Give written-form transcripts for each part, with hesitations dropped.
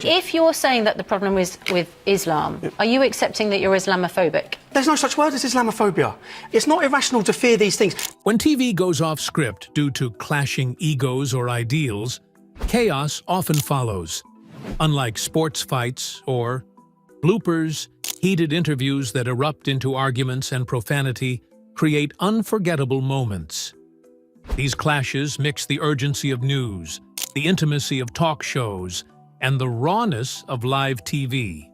If you're saying that the problem is with Islam, are you accepting that you're Islamophobic? There's no such word as Islamophobia. It's not irrational to fear these things. When TV goes off script due to clashing egos or ideals, chaos often follows. Unlike sports fights or bloopers, heated interviews that erupt into arguments and profanity create unforgettable moments. These clashes mix the urgency of news, the intimacy of talk shows, and the rawness of live TV.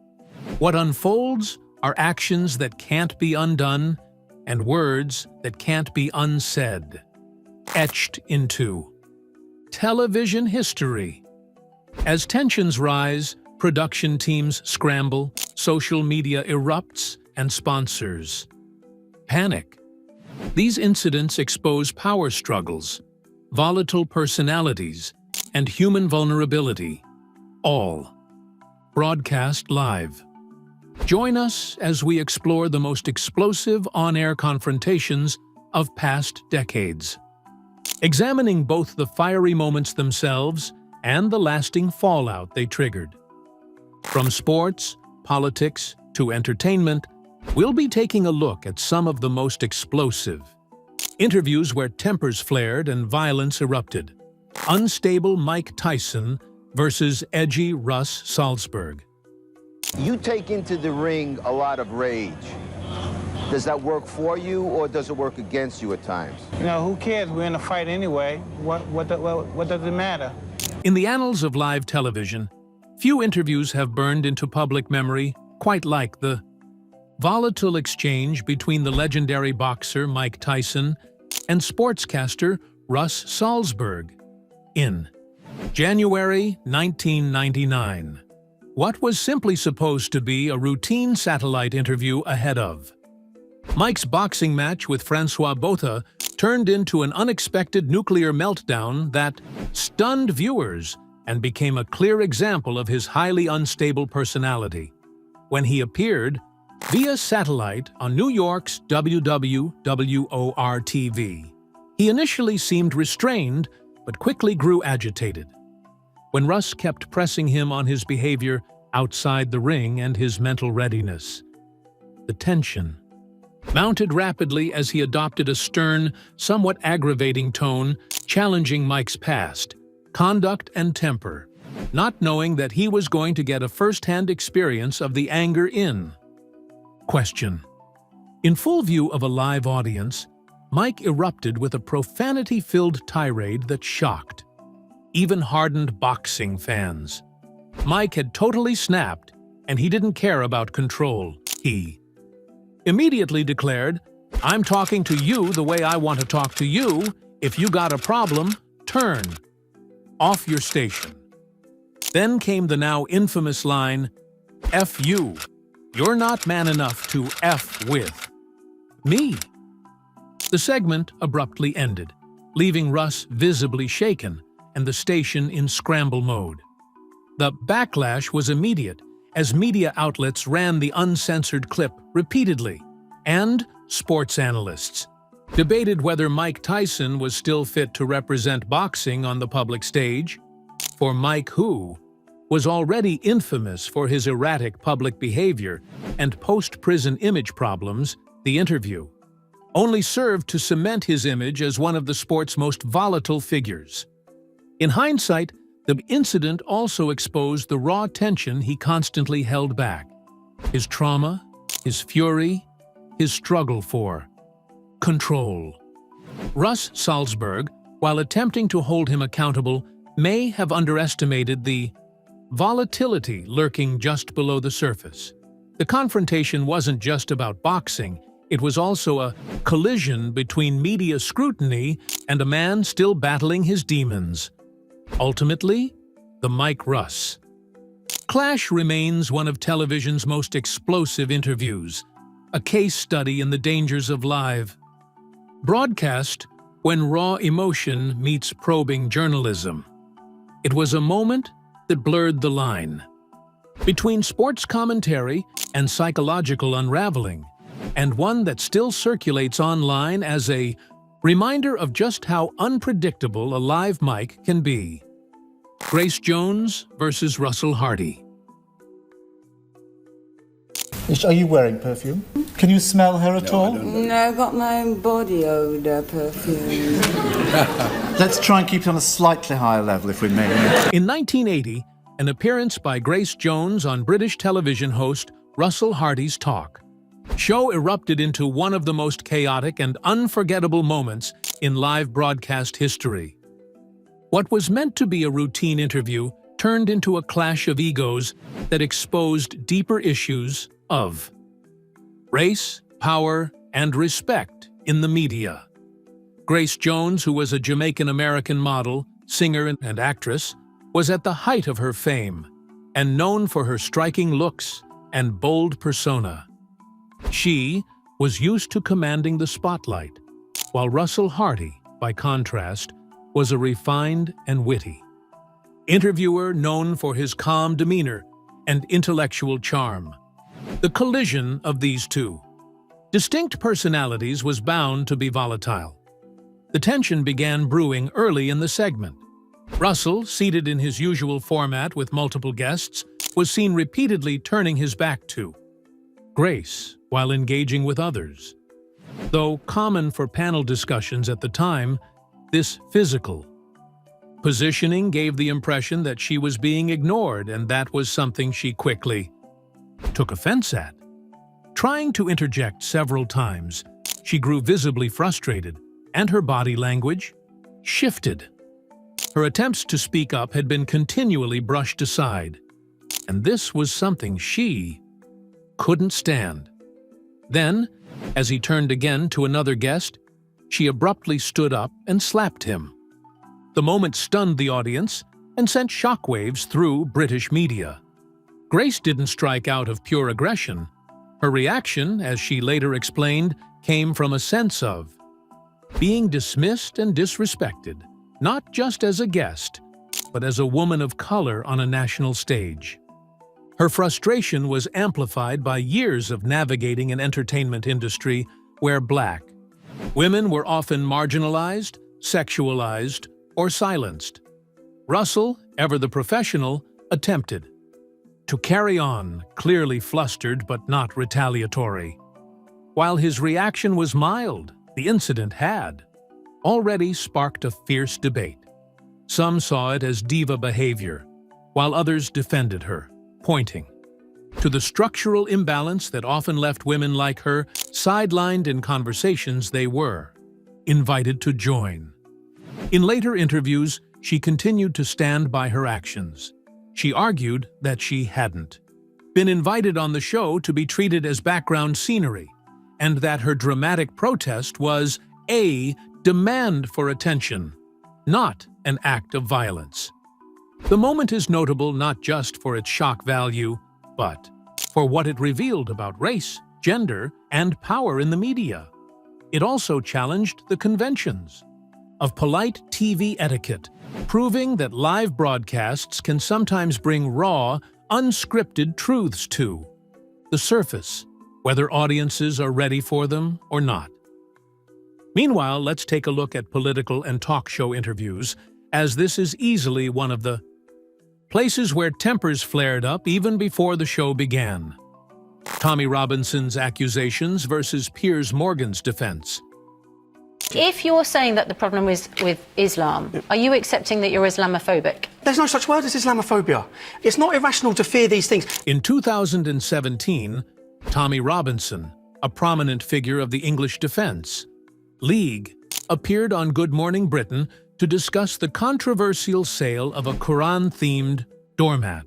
What unfolds are actions that can't be undone and words that can't be unsaid, etched into television history. As tensions rise, production teams scramble, social media erupts, and sponsors panic. These incidents expose power struggles, volatile personalities, and human vulnerability, all broadcast live. Join us as we explore the most explosive on-air confrontations of past decades, examining both the fiery moments themselves and the lasting fallout they triggered. From sports, politics, to entertainment, we'll be taking a look at some of the most explosive interviews where tempers flared and violence erupted. Unstable Mike Tyson versus edgy Russ Salsberg. You take into the ring a lot of rage. Does that work for you, or does it work against you at times? You know, who cares? We're in a fight anyway. What does it matter? In the annals of live television, few interviews have burned into public memory quite like the volatile exchange between the legendary boxer Mike Tyson and sportscaster Russ Salsberg in January 1999. What was simply supposed to be a routine satellite interview ahead of Mike's boxing match with Francois Botha turned into an unexpected nuclear meltdown that stunned viewers and became a clear example of his highly unstable personality. When he appeared via satellite on New York's WWWOR-TV, he initially seemed restrained but quickly grew agitated. When Russ kept pressing him on his behavior outside the ring and his mental readiness, the tension mounted rapidly as he adopted a stern, somewhat aggravating tone, challenging Mike's past, conduct, and temper, not knowing that he was going to get a first-hand experience of the anger in question. In full view of a live audience, Mike erupted with a profanity-filled tirade that shocked even hardened boxing fans. Mike had totally snapped, and he didn't care about control. He immediately declared, "I'm talking to you the way I want to talk to you. If you got a problem, turn off your station." Then came the now infamous line, "F you. You're not man enough to F with me." The segment abruptly ended, leaving Russ visibly shaken and the station in scramble mode. The backlash was immediate, as media outlets ran the uncensored clip repeatedly, and sports analysts debated whether Mike Tyson was still fit to represent boxing on the public stage. For Mike, who was already infamous for his erratic public behavior and post-prison image problems, the interview only served to cement his image as one of the sport's most volatile figures. In hindsight, the incident also exposed the raw tension he constantly held back, his trauma, his fury, his struggle for control. Russ Salsberg, while attempting to hold him accountable, may have underestimated the volatility lurking just below the surface. The confrontation wasn't just about boxing, it was also a collision between media scrutiny and a man still battling his demons. Ultimately, the Mike Russ clash remains one of television's most explosive interviews, a case study in the dangers of live broadcast when raw emotion meets probing journalism. It was a moment that blurred the line between sports commentary and psychological unraveling, and one that still circulates online as a reminder of just how unpredictable a live mic can be. Grace Jones versus Russell Hardy. Are you wearing perfume? Can you smell her at all? No, I've got my own body odour perfume. Let's try and keep it on a slightly higher level, if we may. In 1980, an appearance by Grace Jones on British television host Russell Hardy's Talk show erupted into one of the most chaotic and unforgettable moments in live broadcast history. What was meant to be a routine interview turned into a clash of egos that exposed deeper issues of race, power, and respect in the media. Grace Jones, who was a Jamaican-American model, singer, and actress, was at the height of her fame and known for her striking looks and bold persona. She was used to commanding the spotlight, while Russell Hardy, by contrast, was a refined and witty interviewer known for his calm demeanor and intellectual charm. The collision of these two distinct personalities was bound to be volatile. The tension began brewing early in the segment. Russell, seated in his usual format with multiple guests, was seen repeatedly turning his back to Grace while engaging with others. Though common for panel discussions at the time, this physical positioning gave the impression that she was being ignored, and that was something she quickly took offense at. Trying to interject several times, she grew visibly frustrated, and her body language shifted. Her attempts to speak up had been continually brushed aside, and this was something she couldn't stand. Then, as he turned again to another guest, she abruptly stood up and slapped him. The moment stunned the audience and sent shockwaves through British media. Grace didn't strike out of pure aggression. Her reaction, as she later explained, came from a sense of being dismissed and disrespected, not just as a guest, but as a woman of color on a national stage. Her frustration was amplified by years of navigating an entertainment industry where Black women were often marginalized, sexualized, or silenced. Russell, ever the professional, attempted to carry on, clearly flustered but not retaliatory. While his reaction was mild, the incident had already sparked a fierce debate. Some saw it as diva behavior, while others defended her, pointing to the structural imbalance that often left women like her sidelined in conversations they were invited to join. In later interviews, she continued to stand by her actions. She argued that she hadn't been invited on the show to be treated as background scenery, and that her dramatic protest was a demand for attention, not an act of violence. The moment is notable not just for its shock value, but for what it revealed about race, gender, and power in the media. It also challenged the conventions of polite TV etiquette, proving that live broadcasts can sometimes bring raw, unscripted truths to the surface, whether audiences are ready for them or not. Meanwhile, let's take a look at political and talk show interviews, as this is easily one of the places where tempers flared up even before the show began. Tommy Robinson's accusations versus Piers Morgan's defense. If you're saying that the problem is with Islam, are you accepting that you're Islamophobic? There's no such word as Islamophobia. It's not irrational to fear these things. In 2017, Tommy Robinson, a prominent figure of the English Defence League, appeared on Good Morning Britain to discuss the controversial sale of a Quran-themed doormat.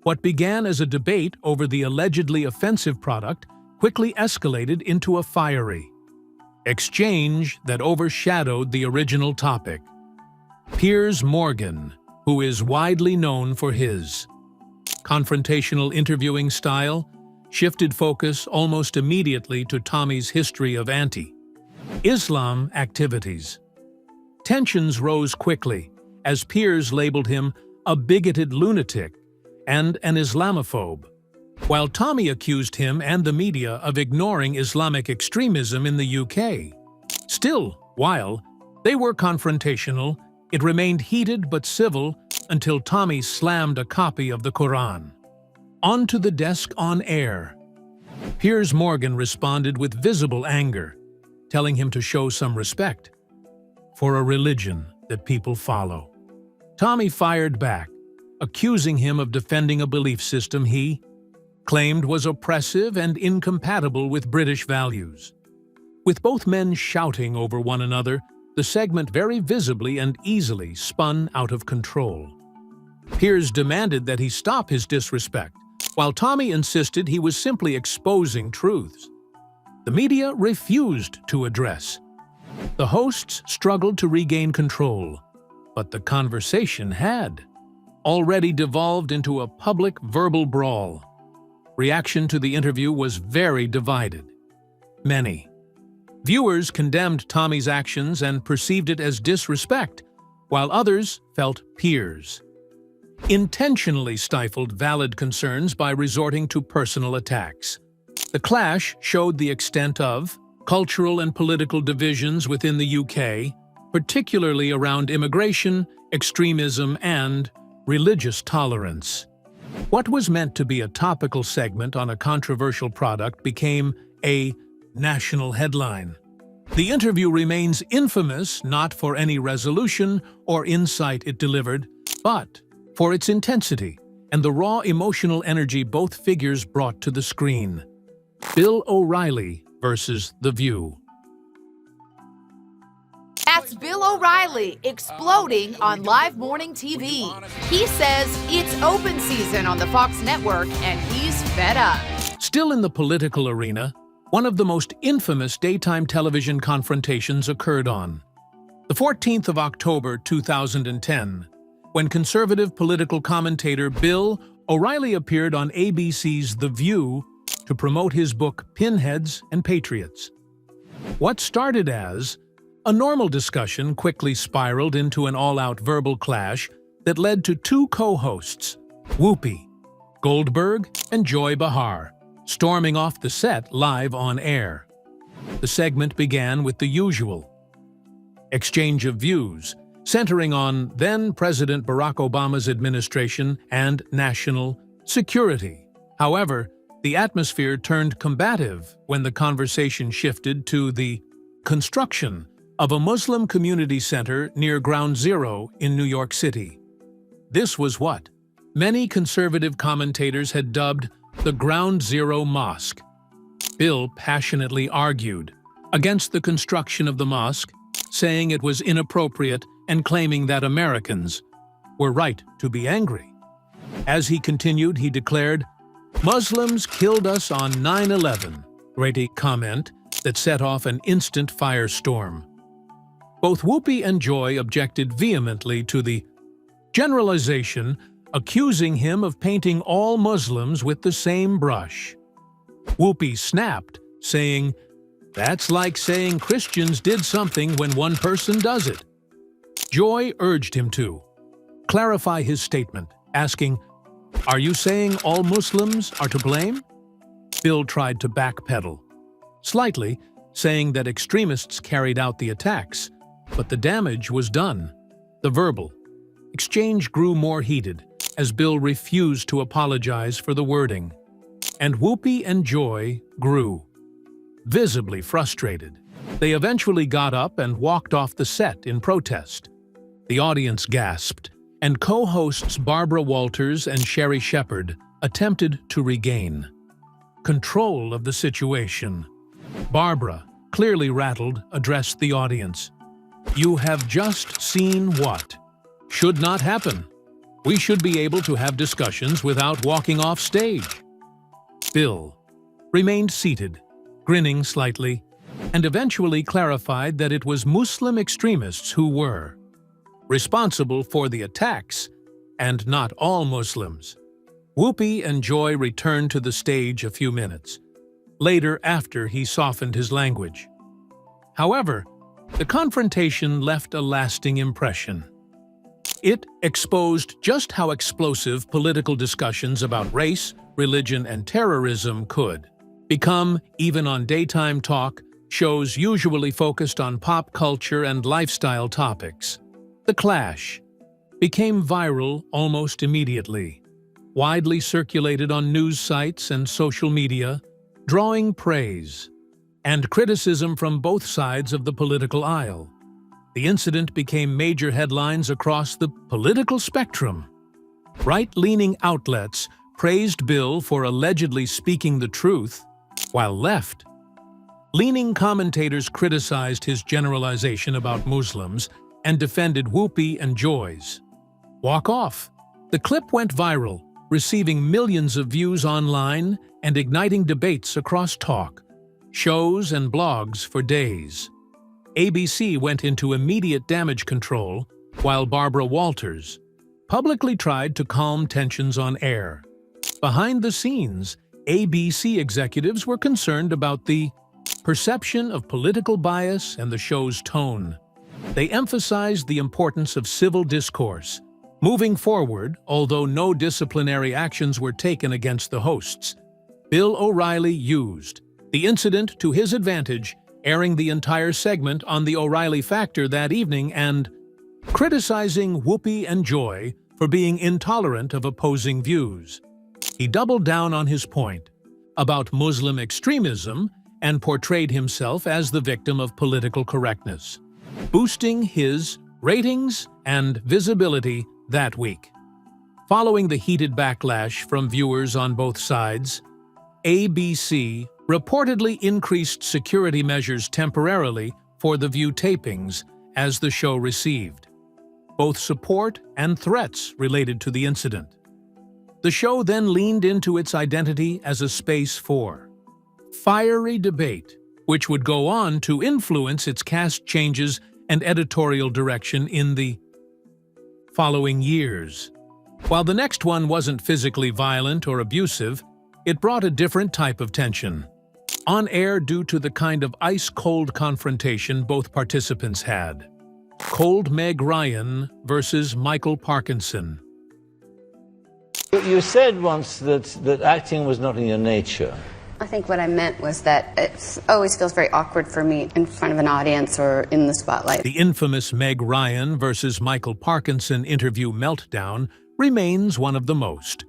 What began as a debate over the allegedly offensive product quickly escalated into a fiery exchange that overshadowed the original topic. Piers Morgan, who is widely known for his confrontational interviewing style, shifted focus almost immediately to Tommy's history of anti-Islam activities. Tensions rose quickly as Piers labeled him a bigoted lunatic and an Islamophobe, while Tommy accused him and the media of ignoring Islamic extremism in the UK. Still, while they were confrontational, it remained heated but civil, until Tommy slammed a copy of the Quran onto the desk on air. Piers Morgan responded with visible anger, telling him to show some respect for a religion that people follow. Tommy fired back, accusing him of defending a belief system he claimed was oppressive and incompatible with British values. With both men shouting over one another, the segment very visibly and easily spun out of control. Piers demanded that he stop his disrespect, while Tommy insisted he was simply exposing truths. The media refused to address. The hosts struggled to regain control, but the conversation had already devolved into a public verbal brawl. Reaction to the interview was very divided. Many viewers condemned Tommy's actions and perceived it as disrespect, while others felt Piers intentionally stifled valid concerns by resorting to personal attacks. The clash showed the extent of cultural and political divisions within the UK, particularly around immigration, extremism, and religious tolerance. What was meant to be a topical segment on a controversial product became a national headline. The interview remains infamous not for any resolution or insight it delivered, but for its intensity and the raw emotional energy both figures brought to the screen. Bill O'Reilly versus The View. That's Bill O'Reilly exploding on live morning TV. He says it's open season on the Fox network and he's fed up. Still in the political arena, one of the most infamous daytime television confrontations occurred on the 14th of October 2010, when conservative political commentator Bill O'Reilly appeared on ABC's The View to promote his book Pinheads and Patriots. What started as a normal discussion quickly spiraled into an all-out verbal clash that led to two co-hosts, Whoopi Goldberg and Joy Behar, storming off the set live on air. The segment began with the usual exchange of views, centering on then-President Barack Obama's administration and national security. However, the atmosphere turned combative when the conversation shifted to the construction of a Muslim community center near Ground Zero in New York City. This was what many conservative commentators had dubbed the Ground Zero Mosque. Bill passionately argued against the construction of the mosque, saying it was inappropriate and claiming that Americans were right to be angry. As he continued, he declared, "Muslims killed us on 9/11, a comment that set off an instant firestorm. Both Whoopi and Joy objected vehemently to the generalization, accusing him of painting all Muslims with the same brush. Whoopi snapped, saying, "That's like saying Christians did something when one person does it." Joy urged him to clarify his statement, asking, "Are you saying all Muslims are to blame?" Bill tried to backpedal slightly, saying that extremists carried out the attacks, but the damage was done. The verbal exchange grew more heated as Bill refused to apologize for the wording, and Whoopi and Joy grew visibly frustrated. They eventually got up and walked off the set in protest. The audience gasped, and co-hosts Barbara Walters and Sherry Shepard attempted to regain control of the situation. Barbara, clearly rattled, addressed the audience. "You have just seen what should not happen. We should be able to have discussions without walking off stage." Bill remained seated, grinning slightly, and eventually clarified that it was Muslim extremists who were responsible for the attacks, and not all Muslims. Whoopi and Joy returned to the stage a few minutes later after he softened his language. However, the confrontation left a lasting impression. It exposed just how explosive political discussions about race, religion, and terrorism could become, even on daytime talk shows usually focused on pop culture and lifestyle topics. The clash became viral almost immediately, widely circulated on news sites and social media, drawing praise and criticism from both sides of the political aisle. The incident became major headlines across the political spectrum. Right-leaning outlets praised Bill for allegedly speaking the truth, while left-leaning commentators criticized his generalization about Muslims and defended Whoopi and Joy's walk off. The clip went viral, receiving millions of views online and igniting debates across talk shows and blogs for days. ABC went into immediate damage control, while Barbara Walters publicly tried to calm tensions on air. Behind the scenes, ABC executives were concerned about the perception of political bias and the show's tone. They emphasized the importance of civil discourse. Moving forward, although no disciplinary actions were taken against the hosts, Bill O'Reilly used the incident to his advantage, airing the entire segment on the O'Reilly Factor that evening and criticizing Whoopi and Joy for being intolerant of opposing views. He doubled down on his point about Muslim extremism and portrayed himself as the victim of political correctness, boosting his ratings and visibility that week. Following the heated backlash from viewers on both sides, ABC reportedly increased security measures temporarily for the View tapings as the show received both support and threats related to the incident. The show then leaned into its identity as a space for fiery debate, which would go on to influence its cast changes and editorial direction in the following years. While the next one wasn't physically violent or abusive, it brought a different type of tension. On air due to the kind of ice-cold confrontation both participants had. Cold Meg Ryan versus Michael Parkinson. You said once that acting was not in your nature. I think what I meant was that it always feels very awkward for me in front of an audience or in the spotlight. The infamous Meg Ryan versus Michael Parkinson interview meltdown remains one of the most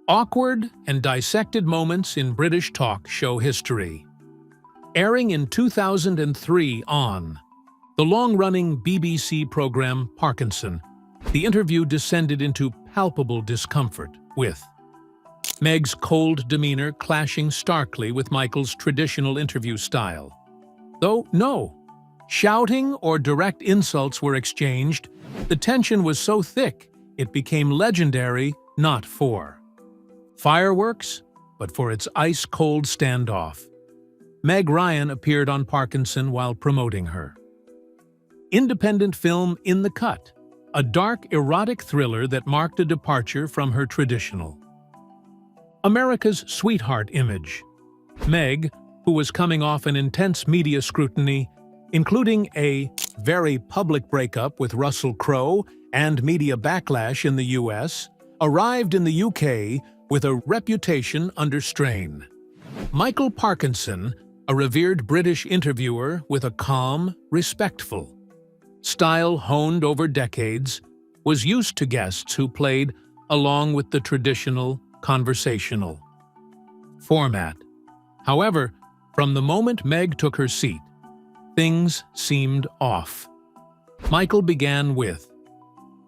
awkward and dissected moments in British talk show history. Airing in 2003 on the long-running BBC program Parkinson, the interview descended into palpable discomfort, with Meg's cold demeanor clashing starkly with Michael's traditional interview style. Though no shouting or direct insults were exchanged, the tension was so thick it became legendary not for fireworks, but for its ice-cold standoff. Meg Ryan appeared on Parkinson while promoting her independent film In the Cut, a dark, erotic thriller that marked a departure from her traditional America's sweetheart image. Meg, who was coming off an intense media scrutiny, including a very public breakup with Russell Crowe and media backlash in the US, arrived in the UK with a reputation under strain. Michael Parkinson, a revered British interviewer with a calm, respectful style honed over decades, was used to guests who played along with the traditional conversational format. However, from the moment Meg took her seat, things seemed off. Michael began with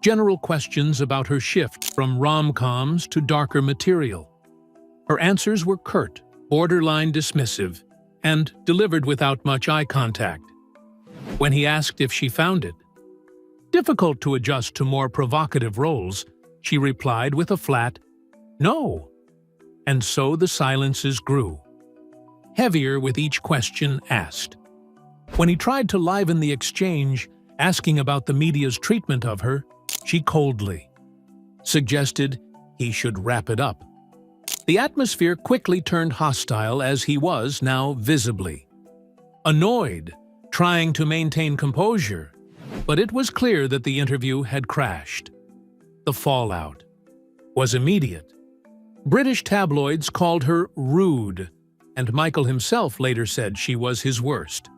general questions about her shift from rom-coms to darker material. Her answers were curt, borderline dismissive, and delivered without much eye contact. When he asked if she found it difficult to adjust to more provocative roles, she replied with a flat, "No." And so the silences grew, heavier with each question asked. When he tried to liven the exchange, asking about the media's treatment of her, she coldly suggested he should wrap it up. The atmosphere quickly turned hostile as he was now visibly annoyed, trying to maintain composure, but it was clear that the interview had crashed. The fallout was immediate. British tabloids called her rude, and Michael himself later said she was his worst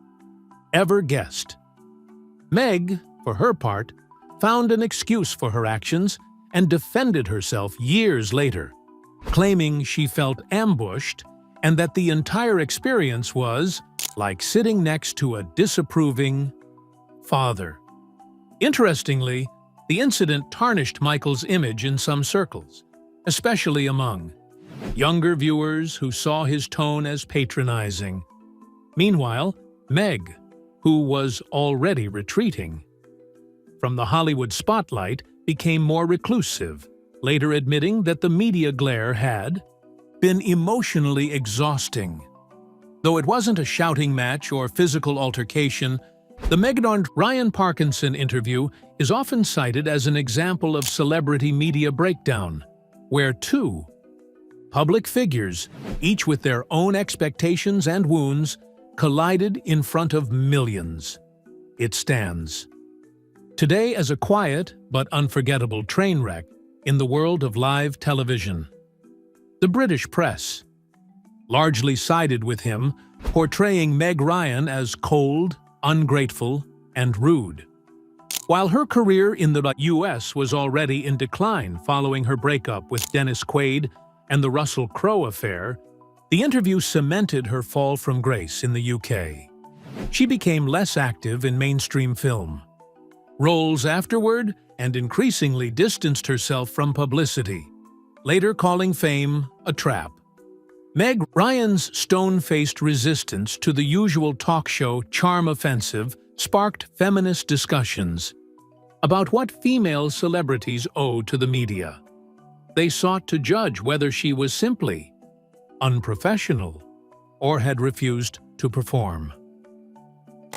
ever guest. Meg, for her part, found an excuse for her actions and defended herself years later, claiming she felt ambushed and that the entire experience was like sitting next to a disapproving father. Interestingly, the incident tarnished Michael's image in some circles, especially among younger viewers who saw his tone as patronizing. Meanwhile, Meg, who was already retreating from the Hollywood spotlight, became more reclusive, later admitting that the media glare had been emotionally exhausting. Though it wasn't a shouting match or physical altercation, the Megadon Ryan Parkinson interview is often cited as an example of celebrity media breakdown, where two public figures, each with their own expectations and wounds, collided in front of millions. It stands today as a quiet but unforgettable train wreck in the world of live television. The British press largely sided with him, portraying Meg Ryan as cold, ungrateful, and rude. While her career in the US was already in decline following her breakup with Dennis Quaid and the Russell Crowe affair, the interview cemented her fall from grace in the UK. She became less active in mainstream film roles afterward and increasingly distanced herself from publicity, later calling fame a trap. Meg Ryan's stone-faced resistance to the usual talk show charm offensive sparked feminist discussions about what female celebrities owe to the media. They sought to judge whether she was simply unprofessional or had refused to perform.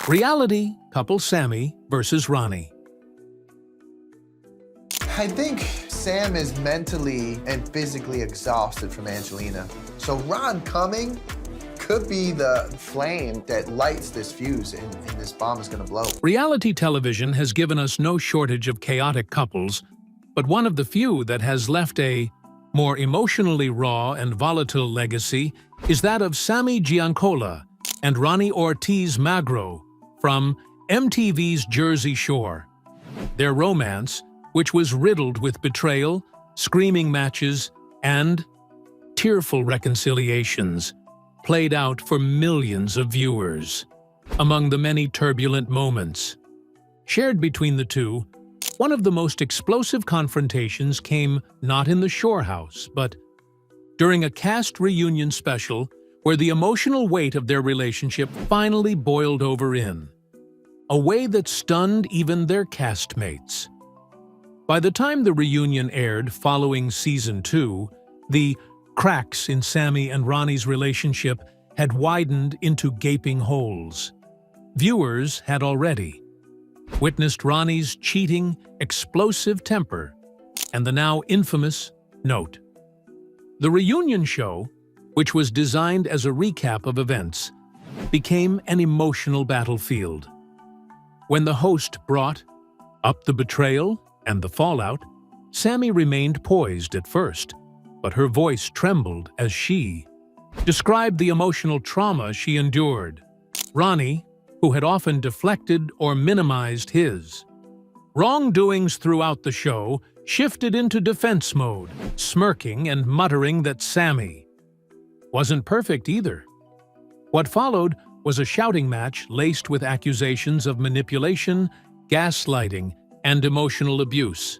Reality couple Sammy versus Ronnie. I think Sam is mentally and physically exhausted from Angelina. So Ron coming could be the flame that lights this fuse and this bomb is gonna blow. Reality television has given us no shortage of chaotic couples, but one of the few that has left a more emotionally raw and volatile legacy is that of Sammy Giancola and Ronnie Ortiz Magro from MTV's Jersey Shore. Their romance, which was riddled with betrayal, screaming matches, and tearful reconciliations, played out for millions of viewers. Among the many turbulent moments shared between the two, one of the most explosive confrontations came not in the Shore House, but during a cast reunion special where the emotional weight of their relationship finally boiled over in a way that stunned even their castmates. By the time the reunion aired following Season 2, the cracks in Sammy and Ronnie's relationship had widened into gaping holes. Viewers had already witnessed Ronnie's cheating, explosive temper, and the now infamous note. The reunion show, which was designed as a recap of events, became an emotional battlefield. When the host brought up the betrayal and the fallout, Sammy remained poised at first, but her voice trembled as she described the emotional trauma she endured. Ronnie, who had often deflected or minimized his wrongdoings throughout the show, shifted into defense mode, smirking and muttering that Sammy wasn't perfect either. What followed was a shouting match laced with accusations of manipulation, gaslighting, and emotional abuse.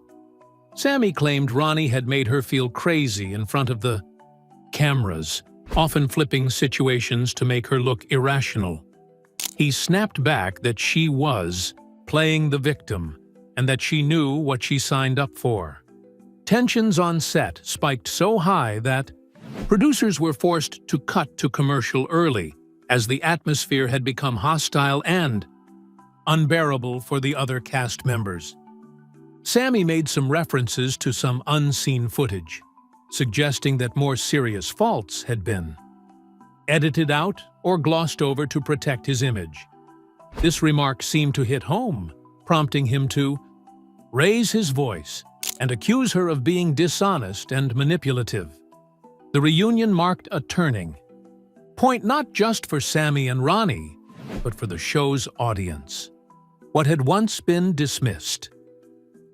Sammy claimed Ronnie had made her feel crazy in front of the cameras, often flipping situations to make her look irrational. He snapped back that she was playing the victim and that she knew what she signed up for. Tensions on set spiked so high that producers were forced to cut to commercial early, as the atmosphere had become hostile and unbearable for the other cast members. Sammy made some references to some unseen footage, suggesting that more serious faults had been edited out or glossed over to protect his image. This remark seemed to hit home, prompting him to raise his voice and accuse her of being dishonest and manipulative. The reunion marked a turning point not just for Sammy and Ronnie, but for the show's audience. What had once been dismissed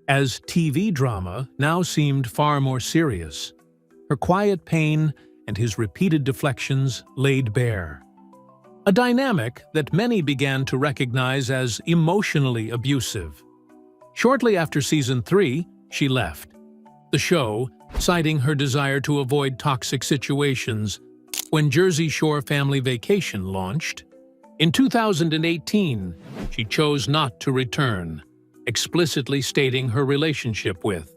as TV drama now seemed far more serious. Her quiet pain and his repeated deflections laid bare. A dynamic that many began to recognize as emotionally abusive. Shortly after season 3, she left the show, citing her desire to avoid toxic situations. When Jersey Shore Family Vacation launched, in 2018, she chose not to return, explicitly stating her relationship with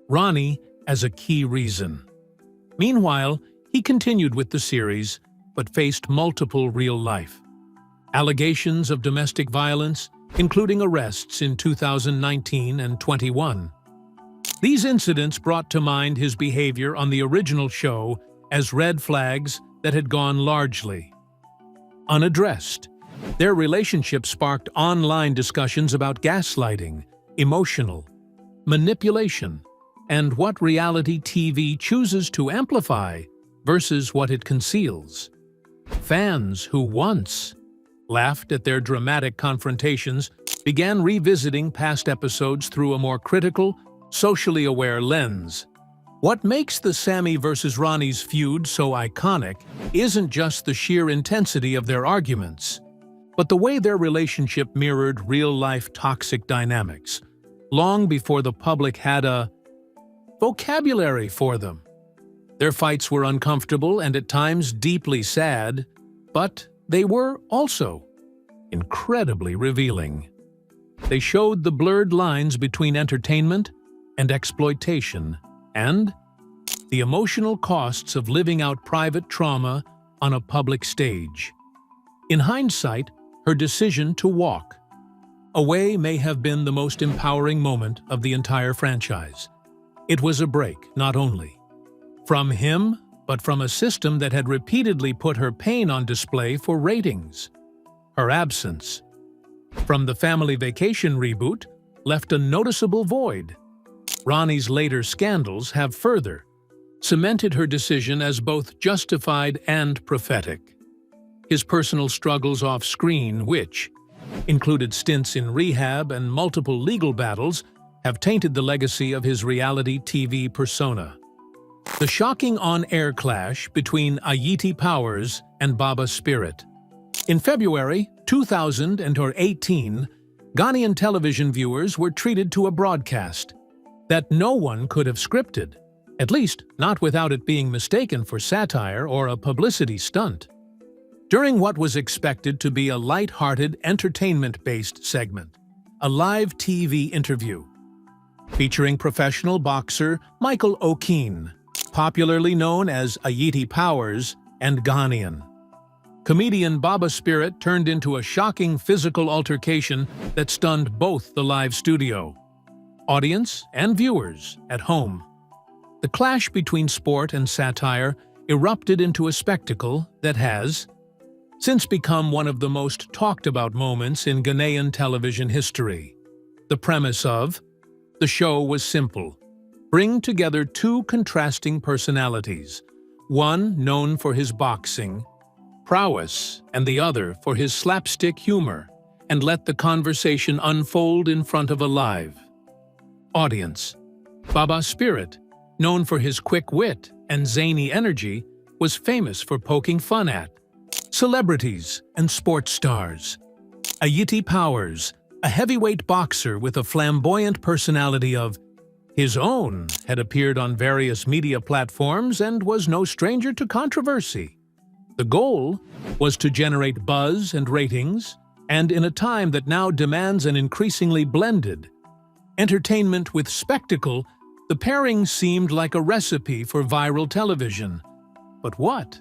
Ronnie as a key reason. Meanwhile, he continued with the series, but faced multiple real-life allegations of domestic violence, including arrests in 2019 and 21. These incidents brought to mind his behavior on the original show as red flags that had gone largely unaddressed. Their relationship sparked online discussions about gaslighting, emotional manipulation, and what reality TV chooses to amplify versus what it conceals. Fans who once laughed at their dramatic confrontations began revisiting past episodes through a more critical, socially aware lens. What makes the Sammy versus Ronnie's feud so iconic isn't just the sheer intensity of their arguments, but the way their relationship mirrored real-life toxic dynamics, long before the public had a vocabulary for them. Their fights were uncomfortable and at times deeply sad, but they were also incredibly revealing. They showed the blurred lines between entertainment and exploitation, and the emotional costs of living out private trauma on a public stage. In hindsight, her decision to walk away may have been the most empowering moment of the entire franchise. It was a break, not only from him, but from a system that had repeatedly put her pain on display for ratings. Her absence from the Family Vacation reboot left a noticeable void. Ronnie's later scandals have further cemented her decision as both justified and prophetic. His personal struggles off-screen, which included stints in rehab and multiple legal battles, have tainted the legacy of his reality TV persona. The shocking on-air clash between Aayiti Powers and Baba Spirit. In February 2018, Ghanaian television viewers were treated to a broadcast that no one could have scripted, at least not without it being mistaken for satire or a publicity stunt. During what was expected to be a light-hearted, entertainment-based segment, a live TV interview featuring professional boxer Michael O'Keefe, popularly known as Aayiti Powers, and Ghanaian comedian Baba Spirit turned into a shocking physical altercation that stunned both the live studio audience and viewers at home. The clash between sport and satire erupted into a spectacle that has since become one of the most talked-about moments in Ghanaian television history. The premise of the show was simple: bring together two contrasting personalities, one known for his boxing prowess and the other for his slapstick humor, and let the conversation unfold in front of a live audience. Baba Spirit, known for his quick wit and zany energy, was famous for poking fun at celebrities and sports stars. Aayiti Powers, a heavyweight boxer with a flamboyant personality of his own, had appeared on various media platforms and was no stranger to controversy. The goal was to generate buzz and ratings, and in a time that now demands an increasingly blended entertainment with spectacle, the pairing seemed like a recipe for viral television. But what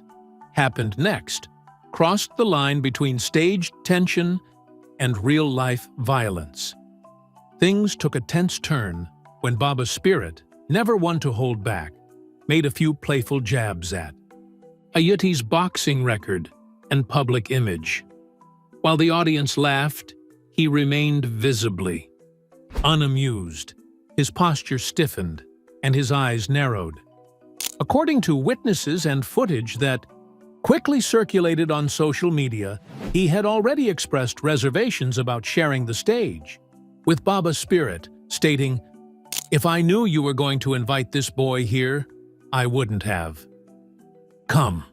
happened next crossed the line between staged tension and real-life violence. Things took a tense turn when Baba Spirit, never one to hold back, made a few playful jabs at Aayiti's boxing record and public image. While the audience laughed, he remained visibly unamused. His posture stiffened and his eyes narrowed. According to witnesses and footage that quickly circulated on social media, he had already expressed reservations about sharing the stage, with Baba Spirit stating If I knew you were going to invite this boy here, I wouldn't have. Come."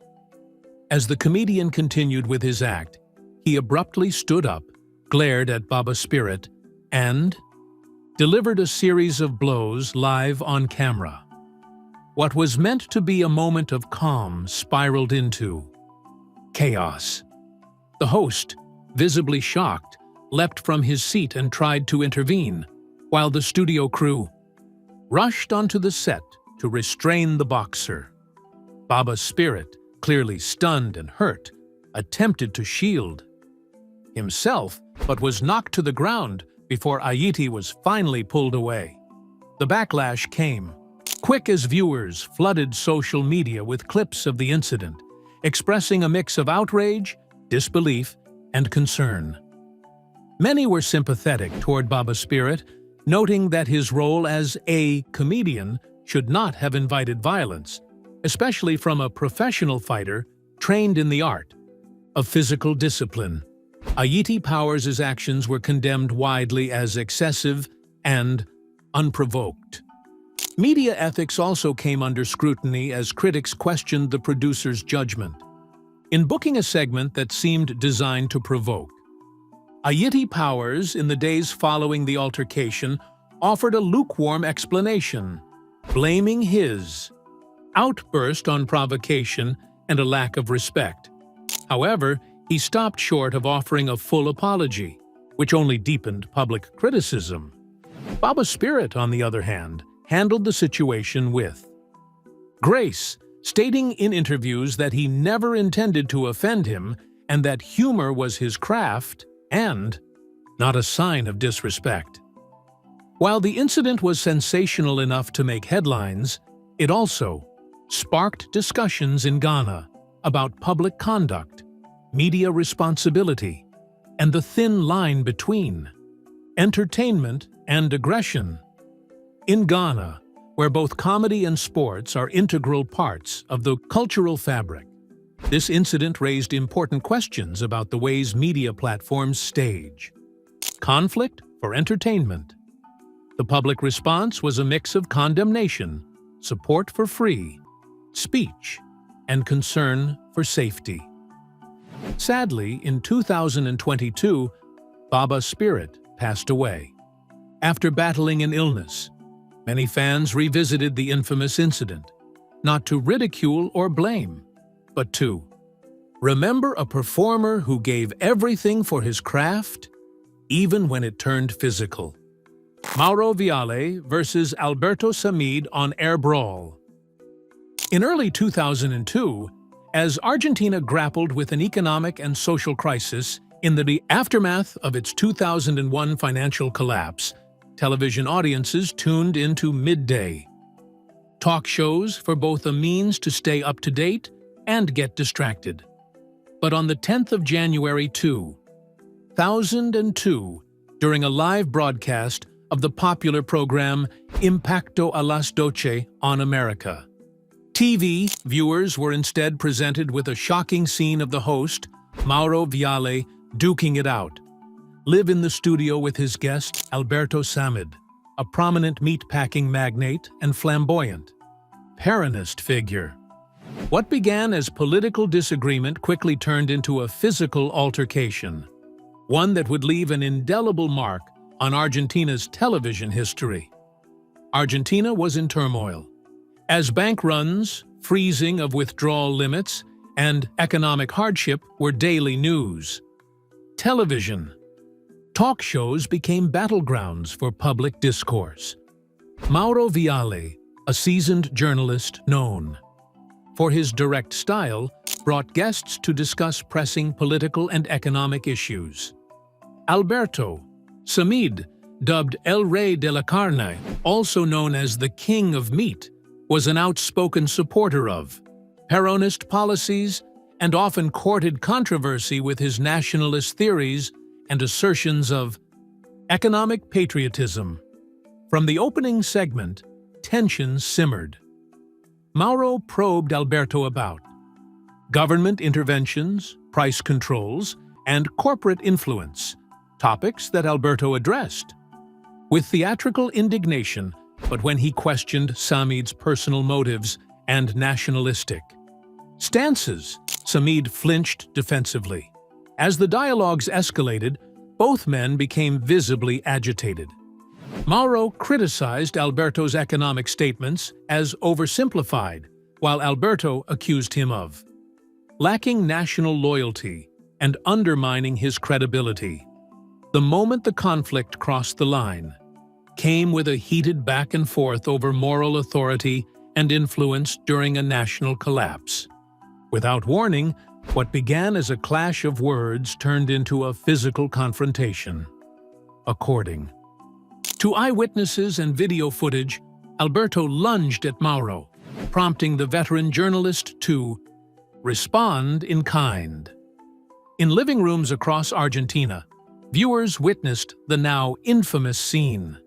As the comedian continued with his act, he abruptly stood up, glared at Baba Spirit, and delivered a series of blows live on camera. What was meant to be a moment of calm spiraled into chaos. The host, visibly shocked, leapt from his seat and tried to intervene, while the studio crew rushed onto the set to restrain the boxer. Baba Spirit, clearly stunned and hurt, attempted to shield himself, but was knocked to the ground before Aayiti was finally pulled away. The backlash came, quick as viewers flooded social media with clips of the incident, expressing a mix of outrage, disbelief, and concern. Many were sympathetic toward Baba Spirit, noting that his role as a comedian should not have invited violence, especially from a professional fighter trained in the art of physical discipline. Aayiti Powers' actions were condemned widely as excessive and unprovoked. Media ethics also came under scrutiny as critics questioned the producer's judgment in booking a segment that seemed designed to provoke. Aayiti Powers, in the days following the altercation, offered a lukewarm explanation, blaming his outburst on provocation and a lack of respect. However, he stopped short of offering a full apology, which only deepened public criticism. Baba Spirit, on the other hand, handled the situation with grace, stating in interviews that he never intended to offend him and that humor was his craft and not a sign of disrespect. While the incident was sensational enough to make headlines, it also sparked discussions in Ghana about public conduct, media responsibility, and the thin line between entertainment and aggression. In Ghana, where both comedy and sports are integral parts of the cultural fabric, this incident raised important questions about the ways media platforms stage conflict for entertainment. The public response was a mix of condemnation, support for free speech, and concern for safety. Sadly, in 2022, Baba Spirit passed away. After battling an illness, many fans revisited the infamous incident, not to ridicule or blame, but to remember a performer who gave everything for his craft, even when it turned physical. Mauro Viale versus Alberto Samid on Air Brawl. In early 2002, as Argentina grappled with an economic and social crisis in the aftermath of its 2001 financial collapse, television audiences tuned into midday talk shows for both a means to stay up to date and get distracted. But on the 10th of January 2002, during a live broadcast of the popular program Impacto a las Doce on America, TV viewers were instead presented with a shocking scene of the host, Mauro Viale, duking it out, live in the studio with his guest, Alberto Samid, a prominent meatpacking magnate and flamboyant Peronist figure. What began as political disagreement quickly turned into a physical altercation, one that would leave an indelible mark on Argentina's television history. Argentina was in turmoil, as bank runs, freezing of withdrawal limits, and economic hardship were daily news. Television. Talk shows became battlegrounds for public discourse. Mauro Viale, a seasoned journalist known for his direct style, brought guests to discuss pressing political and economic issues. Alberto Samid, dubbed El Rey de la Carne, also known as the King of Meat, was an outspoken supporter of Peronist policies and often courted controversy with his nationalist theories and assertions of economic patriotism. From the opening segment, tensions simmered. Mauro probed Alberto about government interventions, price controls, and corporate influence, topics that Alberto addressed. With theatrical indignation, but when he questioned Sammy's personal motives and nationalistic stances, Sammy flinched defensively. As the dialogues escalated, both men became visibly agitated. Mauro criticized Alberto's economic statements as oversimplified, while Alberto accused him of lacking national loyalty and undermining his credibility. The moment the conflict crossed the line came with a heated back and forth over moral authority and influence during a national collapse. Without warning, what began as a clash of words turned into a physical confrontation. According to eyewitnesses and video footage, Alberto lunged at Mauro, prompting the veteran journalist to respond in kind. In living rooms across Argentina, viewers witnessed the now infamous scene,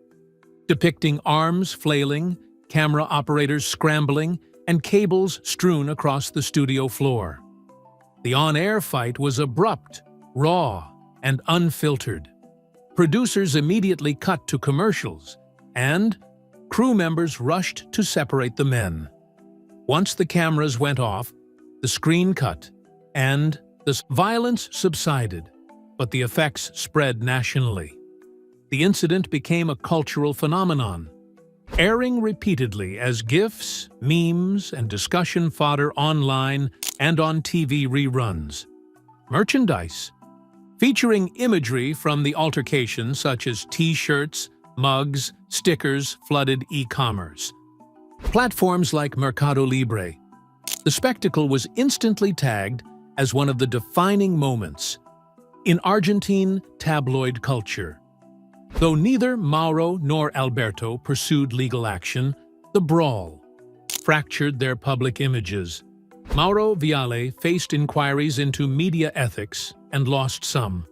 depicting arms flailing, camera operators scrambling, and cables strewn across the studio floor. The on-air fight was abrupt, raw, and unfiltered. Producers immediately cut to commercials, and crew members rushed to separate the men. Once the cameras went off, the screen cut, and the violence subsided, but the effects spread nationally. The incident became a cultural phenomenon, airing repeatedly as GIFs, memes, and discussion fodder online and on TV reruns. Merchandise, featuring imagery from the altercation such as T-shirts, mugs, stickers, flooded e-commerce. Platforms like Mercado Libre. The spectacle was instantly tagged as one of the defining moments in Argentine tabloid culture. Though neither Mauro nor Alberto pursued legal action, the brawl fractured their public images. Mauro Viale faced inquiries into media ethics and lost some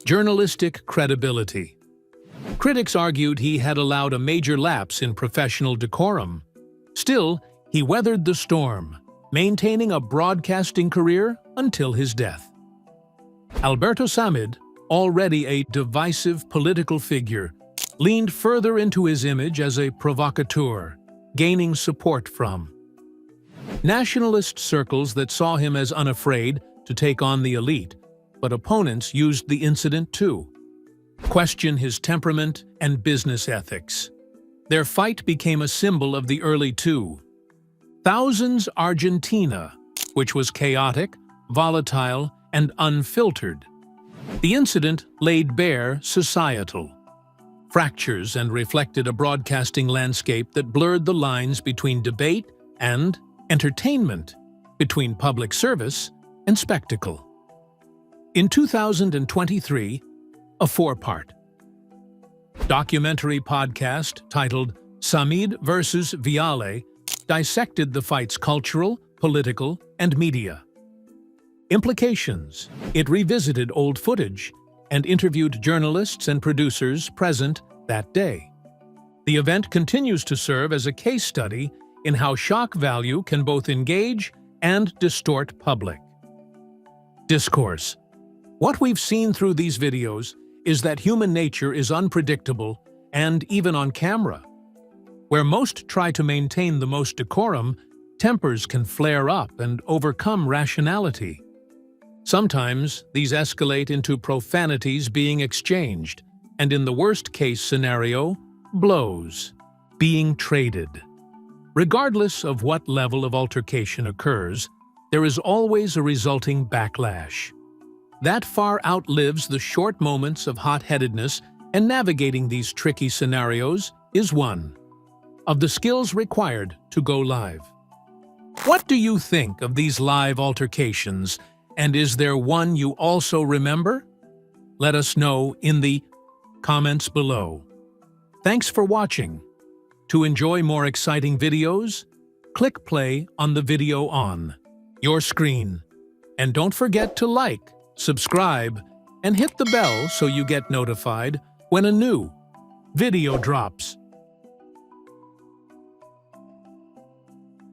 journalistic credibility. Critics argued he had allowed a major lapse in professional decorum. Still, he weathered the storm, maintaining a broadcasting career until his death. Alberto Sammy, already a divisive political figure, leaned further into his image as a provocateur, gaining support from nationalist circles that saw him as unafraid to take on the elite, but opponents used the incident to question his temperament and business ethics. Their fight became a symbol of the early 2000s Argentina, which was chaotic, volatile, and unfiltered. The incident laid bare societal fractures and reflected a broadcasting landscape that blurred the lines between debate and entertainment, between public service and spectacle. In 2023, a four-part documentary podcast titled Sammy vs. Viale dissected the fight's cultural, political, and media implications. It revisited old footage and interviewed journalists and producers present that day. The event continues to serve as a case study in how shock value can both engage and distort public discourse. What we've seen through these videos is that human nature is unpredictable, and even on camera. Where most try to maintain the most decorum, tempers can flare up and overcome rationality. Sometimes these escalate into profanities being exchanged, and in the worst-case scenario, blows being traded. Regardless of what level of altercation occurs, there is always a resulting backlash. That far outlives the short moments of hot-headedness, and navigating these tricky scenarios is one of the skills required to go live. What do you think of these live altercations, and is there one you also remember? Let us know in the comments below. Thanks for watching. To enjoy more exciting videos, click play on the video on your screen. And don't forget to like, subscribe, and hit the bell so you get notified when a new video drops.